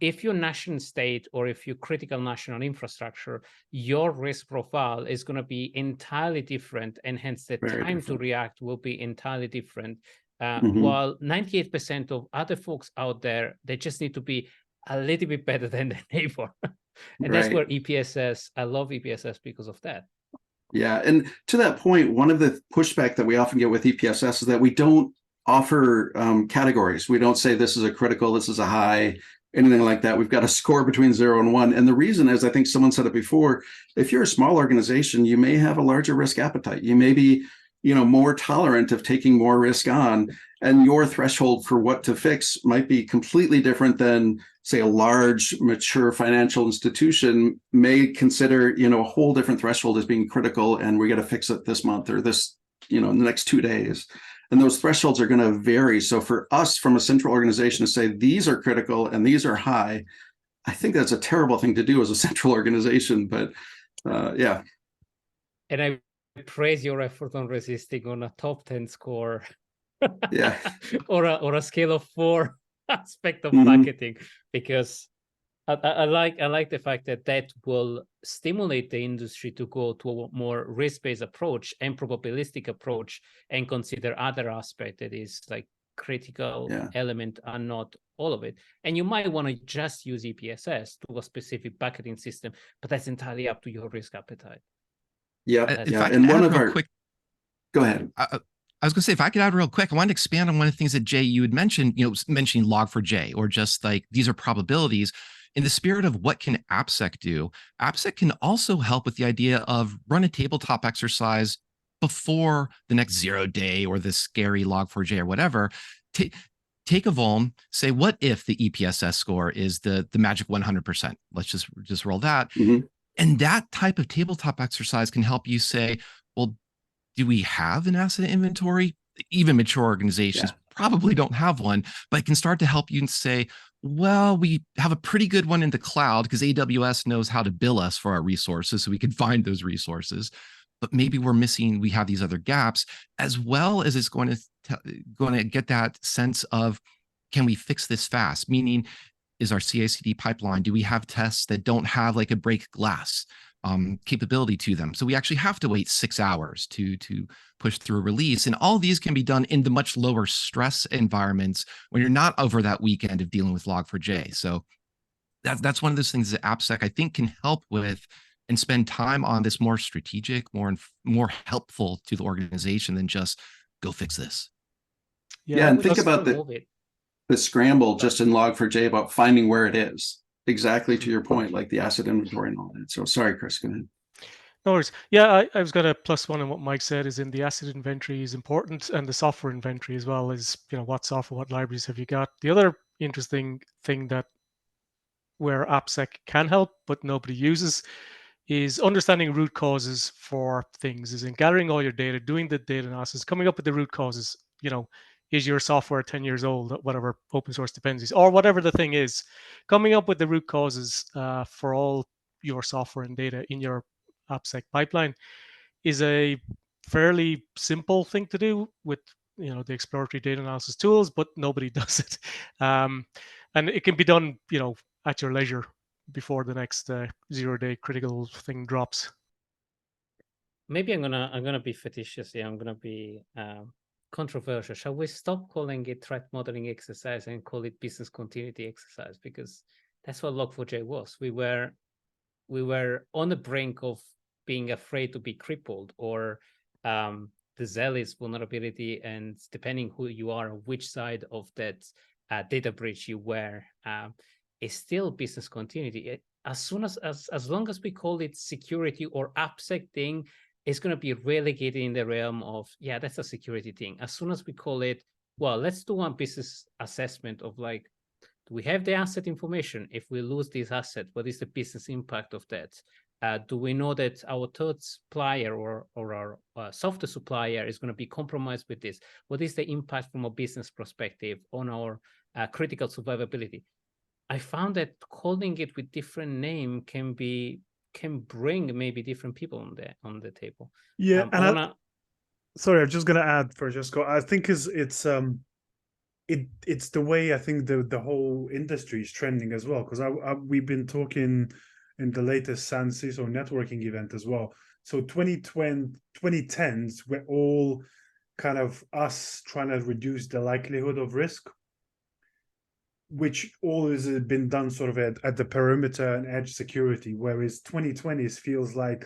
if you're national state or if you're critical national infrastructure, your risk profile is going to be entirely different, and hence the time to react will be entirely different. While 98% of other folks out there, they just need to be a little bit better than their neighbor. And that's where EPSS, I love EPSS because of that. Yeah, and to that point, one of the pushback that we often get with EPSS is that we don't offer categories. We don't say this is a critical, this is a high, anything like that. We've got a score between 0 and 1. And the reason is, I think someone said it before, if you're a small organization, you may have a larger risk appetite. You may be more tolerant of taking more risk on, and your threshold for what to fix might be completely different than, say, a large mature financial institution may consider, a whole different threshold as being critical, and we got to fix it this month or this, in the next 2 days. And those thresholds are going to vary. So for us from a central organization to say these are critical and these are high, I think that's a terrible thing to do as a central organization, but yeah. And I praise your effort on resisting on a top 10 score. Yeah. or a scale of 4 aspect of Mhm. bucketing, because I like the fact that will stimulate the industry to go to a more risk-based approach and probabilistic approach, and consider other aspect that is like critical element and not all of it. And you might want to just use EPSS to a specific bucketing system, but that's entirely up to your risk appetite. Yeah, If I and can one add of real our quick, go ahead. I was going to say, if I could add real quick, I want to expand on one of the things that Jay, you had mentioned, mentioning log4j, or just like these are probabilities. In the spirit of what can Appsec do, Appsec can also help with the idea of run a tabletop exercise before the next 0 day or the scary log4j or whatever. Take a vuln, say, what if the EPSS score is the magic 100%? Let's just roll that. Mm-hmm. And that type of tabletop exercise can help you say, well, do we have an asset inventory? Even mature organizations probably don't have one, but it can start to help you and say, well, we have a pretty good one in the cloud because AWS knows how to bill us for our resources, so we can find those resources. But maybe we have these other gaps, as well as it's going to get that sense of, can we fix this fast? Meaning, is our CI/CD pipeline, do we have tests that don't have like a break glass capability to them? So we actually have to wait 6 hours to push through a release. And all these can be done in the much lower stress environments when you're not over that weekend of dealing with log4j. So that's one of those things that Appsec, I think, can help with and spend time on this more strategic, more helpful to the organization than just go fix this. Yeah, and think about the scramble just in log4j about finding where it is. Exactly to your point, like the asset inventory and all that. So sorry, Chris, go ahead. No worries. Yeah, I was going to plus one on what Mike said, is in the asset inventory is important, and the software inventory as well is, what software, what libraries have you got? The other interesting thing that where Appsec can help, but nobody uses, is understanding root causes for things, is in gathering all your data, doing the data analysis, coming up with the root causes. Is your software 10 years old, whatever open source dependencies, or whatever the thing is, coming up with the root causes for all your software and data in your Appsec pipeline is a fairly simple thing to do with the exploratory data analysis tools, but nobody does it. And it can be done, at your leisure before the next 0 day critical thing drops. Maybe I'm gonna be facetious here. I'm gonna be controversial. Shall we stop calling it threat modeling exercise and call it business continuity exercise? Because that's what log4j was. We were on the brink of being afraid to be crippled, or the zealous vulnerability, and depending who you are, which side of that data breach you were, is still business continuity. As long as we call it security or Appsec thing, it's going to be relegated in the realm of, that's a security thing. As soon as we call it, well, let's do one business assessment of like, do we have the asset information? If we lose this asset, what is the business impact of that? Do we know that our third supplier or our software supplier is going to be compromised with this? What is the impact from a business perspective on our critical survivability? I found that calling it with different name can bring maybe different people on the table. Yeah, and sorry, I'm just gonna add, Francesco. I think it's the way I think the whole industry is trending as well, because we've been talking in the latest San CISO networking event as well. So 2010s were all kind of us trying to reduce the likelihood of risk, which always has been done sort of at the perimeter and edge security, whereas 2020s feels like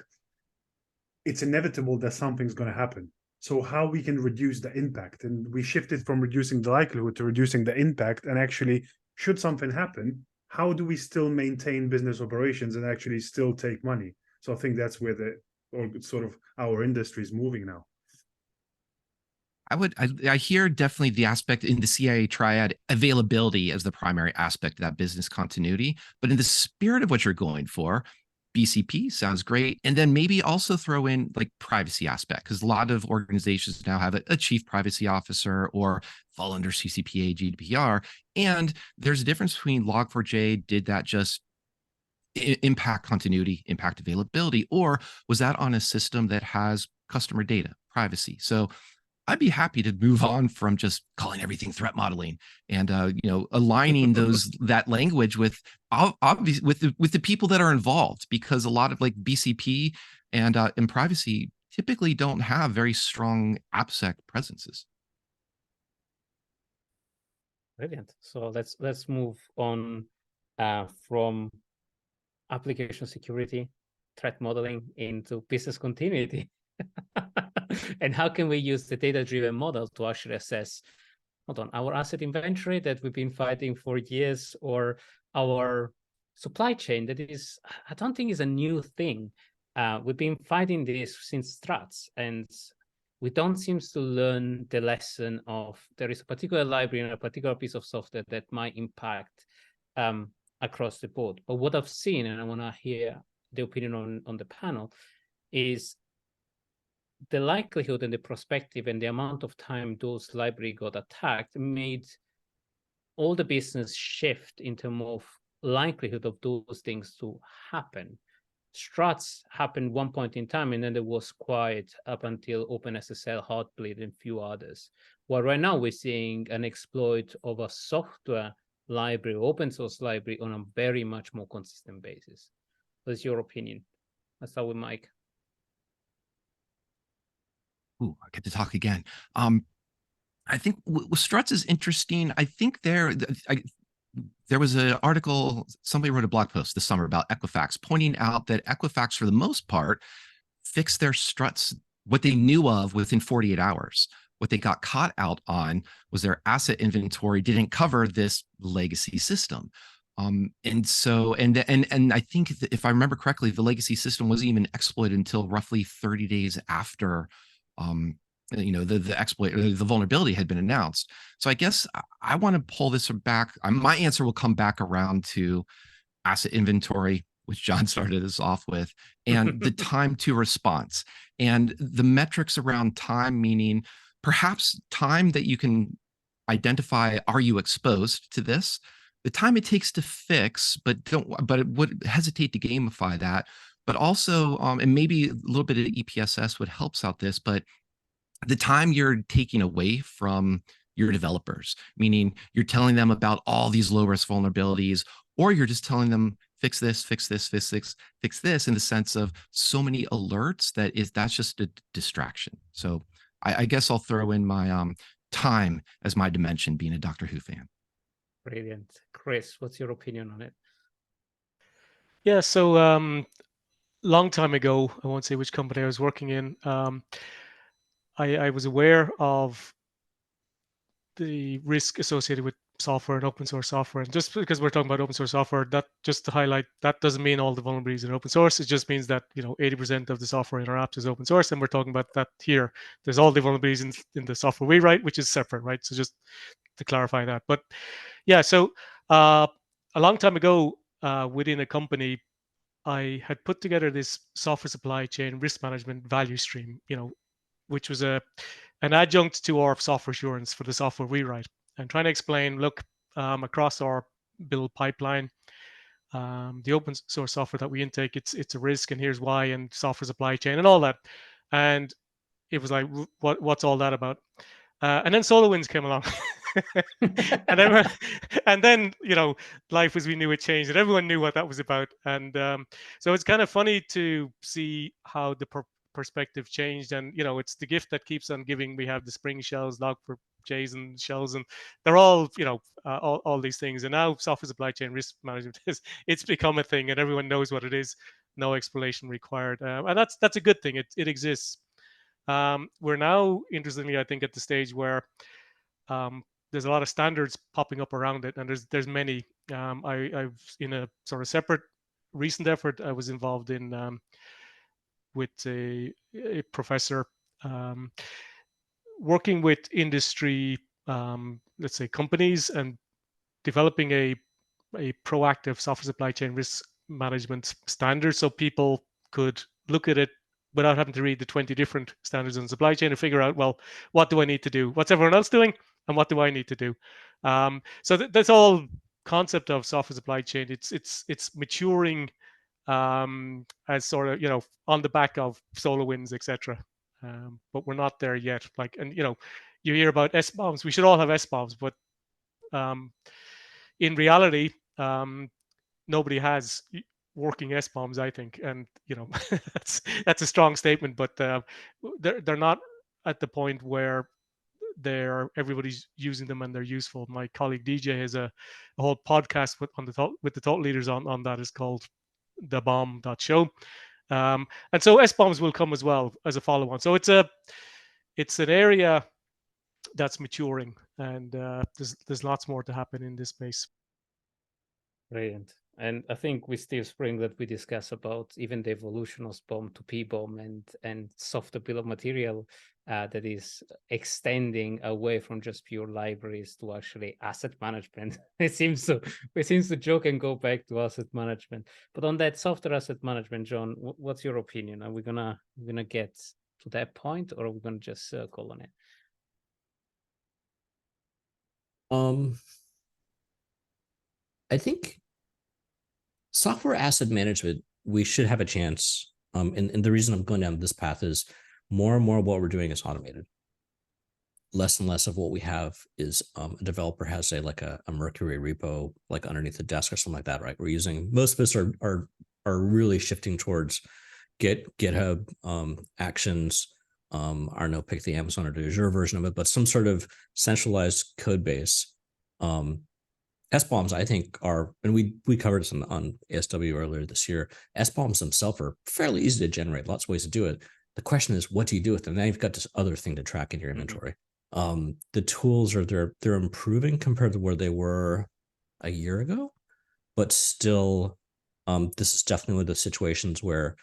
it's inevitable that something's going to happen. So how we can reduce the impact, and we shifted from reducing the likelihood to reducing the impact, and actually, should something happen, how do we still maintain business operations and actually still take money? So I think that's where sort of our industry is moving now. I hear definitely the aspect in the CIA triad, availability as the primary aspect of that business continuity. But in the spirit of what you're going for, BCP sounds great. And then maybe also throw in like privacy aspect, because a lot of organizations now have a chief privacy officer or fall under CCPA, GDPR. And there's a difference between Log4j did that just impact continuity, impact availability, or was that on a system that has customer data, privacy? So I'd be happy to move on from just calling everything threat modeling and aligning that language with obvious with the people that are involved, because a lot of like BCP and privacy typically don't have very strong Appsec presences. Brilliant. So let's move on from application security, threat modeling into business continuity. And how can we use the data-driven model to actually assess, hold on, our asset inventory that we've been fighting for years, or our supply chain that is, I don't think is a new thing. We've been fighting this since Struts, and we don't seem to learn the lesson of there is a particular library and a particular piece of software that might impact across the board. But what I've seen, and I want to hear the opinion on the panel, is the likelihood and the perspective and the amount of time those libraries got attacked made all the business shift in terms of likelihood of those things to happen. Struts happened one point in time, and then there was quiet up until OpenSSL, Heartbleed, and a few others. Well, right now we're seeing an exploit of a software library, open source library, on a very much more consistent basis. What's your opinion? Let's start with Mike. Ooh, I get to talk again. I think Struts is interesting. I think there was an article, somebody wrote a blog post this summer about Equifax, pointing out that Equifax, for the most part, fixed their Struts, what they knew of, within 48 hours. What they got caught out on was their asset inventory didn't cover this legacy system. And so, and I think if I remember correctly, the legacy system wasn't even exploited until roughly 30 days after the exploit, the vulnerability had been announced. So I guess I want to pull this back. My answer will come back around to asset inventory, which John started us off with, and the time to response, and the metrics around time, meaning perhaps time that you can identify, are you exposed to this? The time it takes to fix, but it would hesitate to gamify that. But also, and maybe a little bit of EPSS would help out this, but the time you're taking away from your developers, meaning you're telling them about all these low risk vulnerabilities, or you're just telling them fix this, fix this, fix this, in the sense of so many alerts that's just a distraction. So I guess I'll throw in my time as my dimension, being a Doctor Who fan. Brilliant. Chris, what's your opinion on it? Yeah, so long time ago, I won't say which company I was working in, I was aware of the risk associated with software and open source software. And just because we're talking about open source software, that just to highlight, that doesn't mean all the vulnerabilities in open source. It just means that 80% of the software in our apps is open source, and we're talking about that here. There's all the vulnerabilities in the software we write, which is separate, right? So just to clarify that. But yeah, so a long time ago, within a company, I had put together this software supply chain risk management value stream, which was an adjunct to our software assurance for the software we write, and trying to explain, look, across our build pipeline, the open source software that we intake, it's a risk, and here's why, and software supply chain and all that. And it was like, what's all that about? And then SolarWinds came along. and then life as we knew it changed, and everyone knew what that was about. And so it's kind of funny to see how the perspective changed, and it's the gift that keeps on giving. We have the Spring shells, Log4j's and shells, and they're all all these things. And now software supply chain risk management it's become a thing, and everyone knows what it is, no explanation required, and that's a good thing. It exists. We're now, interestingly, I think, at the stage where there's a lot of standards popping up around it, and there's many. I've in a sort of separate recent effort I was involved in with a professor. working with industry, let's say companies, and developing a proactive software supply chain risk management standard, so people could look at it without having to read the 20 different standards in supply chain and figure out, well, what do I need to do? What's everyone else doing? And what do I need to do? So that's all concept of software supply chain. It's maturing as sort of, on the back of SolarWinds, etc. But we're not there yet. Like, and you hear about SBOMs. We should all have SBOMs, but in reality, nobody has working SBOMs, I think, and that's a strong statement, but they're not at the point where everybody's using them and they're useful. My colleague DJ has a whole podcast with the thought leaders on that. Is called thebomb.show, and so SBOMs will come as well as a follow-on. So it's an area that's maturing, and there's lots more to happen in this space. Brilliant. And I think with Steve Spring that we discuss about even the evolution of SBOM to PBOM and software bill of material that is extending away from just pure libraries to actually asset management. We seem to joke and go back to asset management. But on that software asset management, John, what's your opinion? Are we gonna get to that point, or are we gonna just circle on it? I think software asset management, we should have a chance. And the reason I'm going down this path is more and more of what we're doing is automated. Less and less of what we have is a developer has a Mercury repo like underneath the desk or something like that, right? We're using, most of us are really shifting towards GitHub Actions. I don't know, pick the Amazon or the Azure version of it, but some sort of centralized code base. SBOMs, I think, are, and we covered this on ASW earlier this year. SBOMs themselves are fairly easy to generate, lots of ways to do it. The question is, what do you do with them? Now you've got this other thing to track in your inventory. The tools they're improving compared to where they were a year ago, but still, this is definitely one of the situations where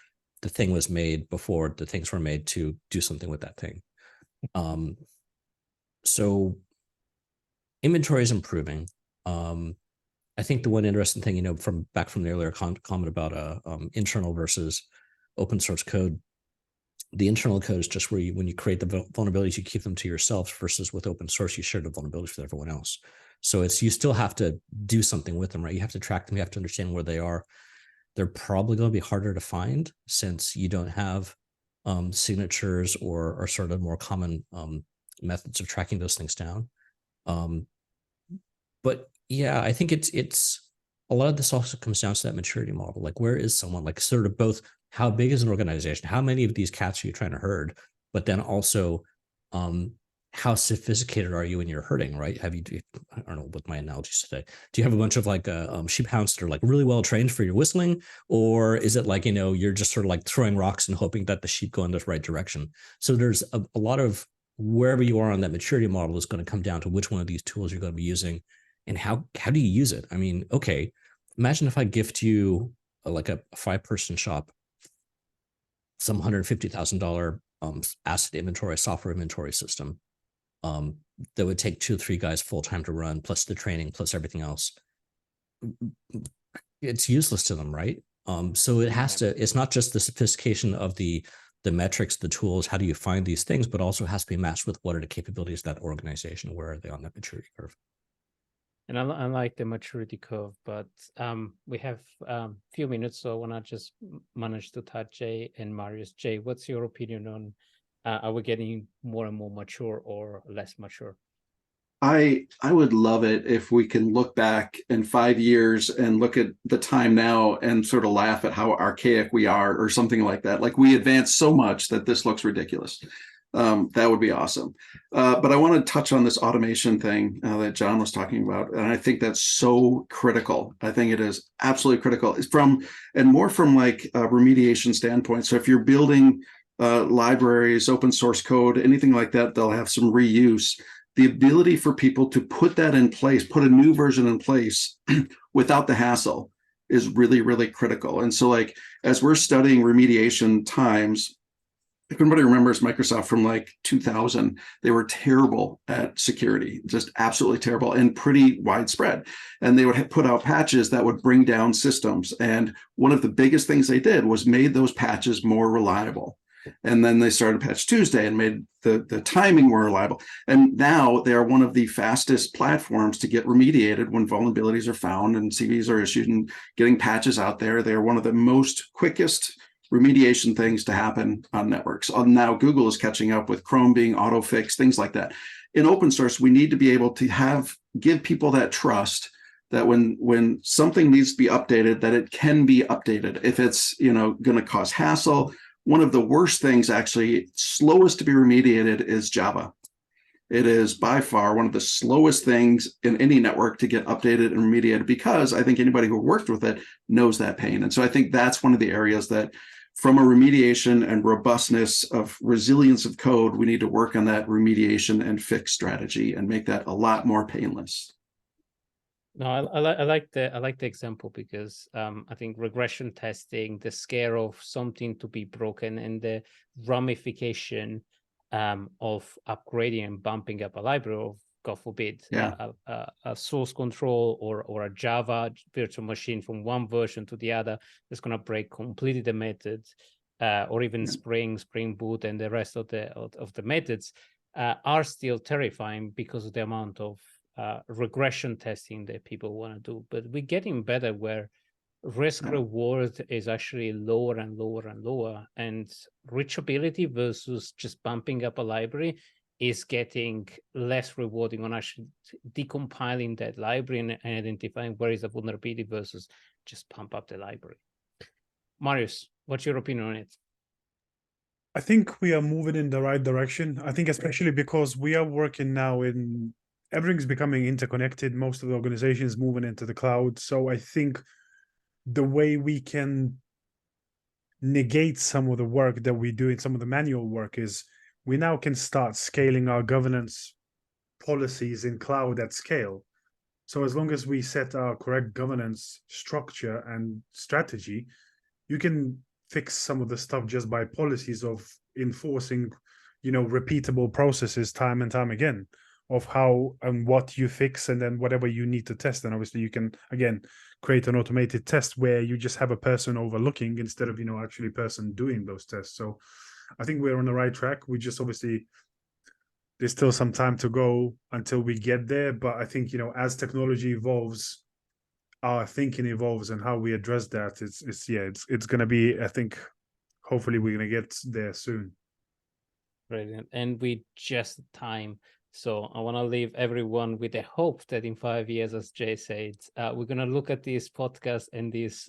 the thing was made before the things were made to do something with that thing. So inventory is improving. I think the one interesting thing, from the earlier comment about internal versus open source code, the internal code is just where when you create the vulnerabilities, you keep them to yourself, versus with open source, you share the vulnerabilities with everyone else. So you still have to do something with them, right? You have to track them. You have to understand where they are. They're probably going to be harder to find since you don't have signatures or sort of more common methods of tracking those things down. But yeah, I think it's a lot of this also comes down to that maturity model. Like, where is someone, like, sort of both how big is an organization? How many of these cats are you trying to herd? But then also, how sophisticated are you in your herding, right? I don't know what my analogies today. Do you have a bunch of sheep hounds that are like really well trained for your whistling? Or is it like, you're just sort of like throwing rocks and hoping that the sheep go in the right direction? So there's a lot of wherever you are on that maturity model is going to come down to which one of these tools you're going to be using and how do you use it? I mean, okay, imagine if I gift you like a 5-person shop, some $150,000 asset inventory, software inventory system that would take 2 or 3 guys full time to run, plus the training, plus everything else. It's useless to them, right? So it has to. It's not just the sophistication of the metrics, the tools. How do you find these things? But also has to be matched with what are the capabilities of that organization? Where are they on that maturity curve? And I like the maturity curve, but we have a few minutes, so I want to just manage to touch Jay and Marius. Jay, what's your opinion on are we getting more and more mature or less mature? I would love it if we can look back in 5 years and look at the time now and sort of laugh at how archaic we are or something like that. Like, we advanced so much that this looks ridiculous. That would be awesome. But I want to touch on this automation thing that John was talking about. And I think that's so critical. I think it is absolutely critical. It's more from like a remediation standpoint. So if you're building libraries, open source code, anything like that, they'll have some reuse. The ability for people to put that in place, put a new version in place without the hassle is really, really critical. And so, like, as we're studying remediation times, if anybody remembers Microsoft from like 2000, they were terrible at security, just absolutely terrible and pretty widespread. And they would put out patches that would bring down systems. And one of the biggest things they did was made those patches more reliable. And then they started Patch Tuesday and made the timing more reliable. And now they are one of the fastest platforms to get remediated when vulnerabilities are found and CVs are issued and getting patches out there. They are one of the most quickest remediation things to happen on networks. Now Google is catching up with Chrome being auto-fix, things like that. In open source, we need to be able to give people that trust that when something needs to be updated, that it can be updated. If it's going to cause hassle, one of the worst things, actually, slowest to be remediated is Java. It is by far one of the slowest things in any network to get updated and remediated, because I think anybody who worked with it knows that pain. And so I think that's one of the areas that, from a remediation and robustness of resilience of code, we need to work on that remediation and fix strategy and make that a lot more painless. No, I like the example, because I think regression testing, the scare of something to be broken, and the ramification of upgrading and bumping up a library of, God forbid, a source control or a Java virtual machine from one version to the other that's going to break completely the method, or even Spring Boot and the rest of the methods are still terrifying because of the amount of regression testing that people want to do. But we're getting better where risk reward is actually lower and lower and lower, and reachability versus just bumping up a library is getting less rewarding on actually decompiling that library and identifying where is the vulnerability versus just pump up the library. Marius, what's your opinion on it? I think we are moving in the right direction. I think especially because we are working now in, everything's becoming interconnected. Most of the organizations moving into the cloud. So I think the way we can negate some of the work that we do in some of the manual work is we now can start scaling our governance policies in cloud at scale. So as long as we set our correct governance structure and strategy, you can fix some of the stuff just by policies of enforcing, repeatable processes time and time again of how and what you fix, and then whatever you need to test. And obviously you can, again, create an automated test where you just have a person overlooking instead of, actually a person doing those tests. So I think we're on the right track. We just obviously, there's still some time to go until we get there. But I think, as technology evolves, our thinking evolves, and how we address that, it's going to be, I think, hopefully we're going to get there soon. Brilliant. And we just time. So I want to leave everyone with the hope that in 5 years, as Jay said, we're going to look at this podcast and this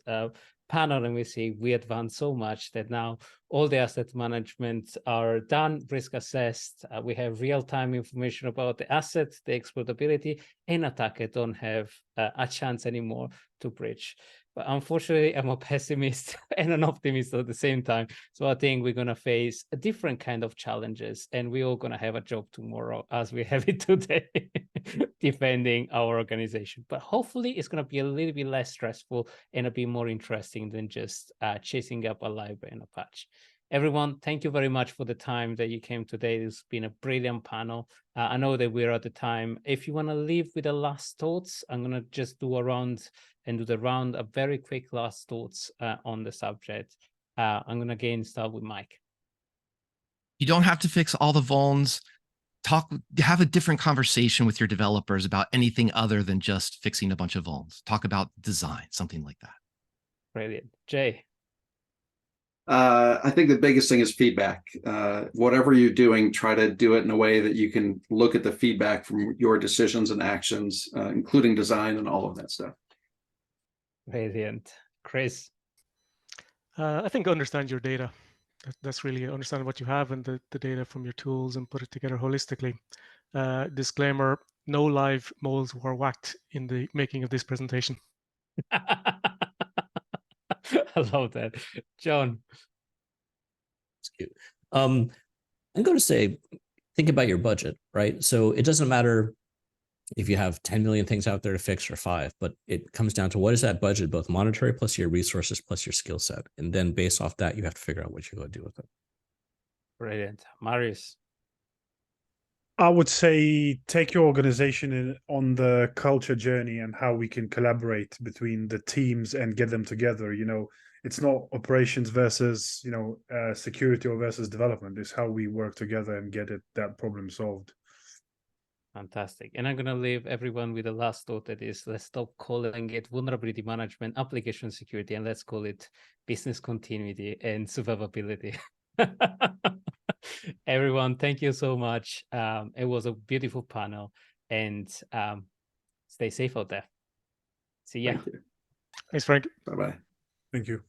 panel, and we see we advanced so much that now all the asset management are done, risk assessed. We have real-time information about the asset, the exploitability, and attacker don't have a chance anymore to breach. But unfortunately, I'm a pessimist and an optimist at the same time. So I think we're going to face a different kind of challenges, and we're all going to have a job tomorrow as we have it today, defending our organization. But hopefully it's going to be a little bit less stressful and a bit more interesting than just chasing up a library and a patch. Everyone, thank you very much for the time that you came today. It's been a brilliant panel. I know that we're at the time. If you want to leave with the last thoughts, I'm going to just do the round, a very quick last thoughts on the subject. I'm going to again start with Mike. You don't have to fix all the vulns. Have a different conversation with your developers about anything other than just fixing a bunch of vulns. Talk about design, something like that. Brilliant. Jay. I think the biggest thing is feedback. Whatever you're doing, try to do it in a way that you can look at the feedback from your decisions and actions, including design and all of that stuff. Brilliant. Chris. I think understand your data. That's really understand what you have and the data from your tools, and put it together holistically. Disclaimer, no live moles were whacked in the making of this presentation. I love that. John. That's cute. I'm going to say, think about your budget, right? So it doesn't matter if you have 10 million things out there to fix or 5, but it comes down to what is that budget, both monetary plus your resources plus your skill set. And then based off that, you have to figure out what you're going to do with it. Brilliant. Marius. I would say take your organization on the culture journey and how we can collaborate between the teams and get them together. It's not operations versus, security or versus development. It's how we work together and get that problem solved. Fantastic. And I'm going to leave everyone with the last thought, that is, let's stop calling it vulnerability management, application security, and let's call it business continuity and survivability. Everyone, thank you so much. It was a beautiful panel, and stay safe out there. See ya. Thank you. Thanks, Frank. Bye-bye. Thank you.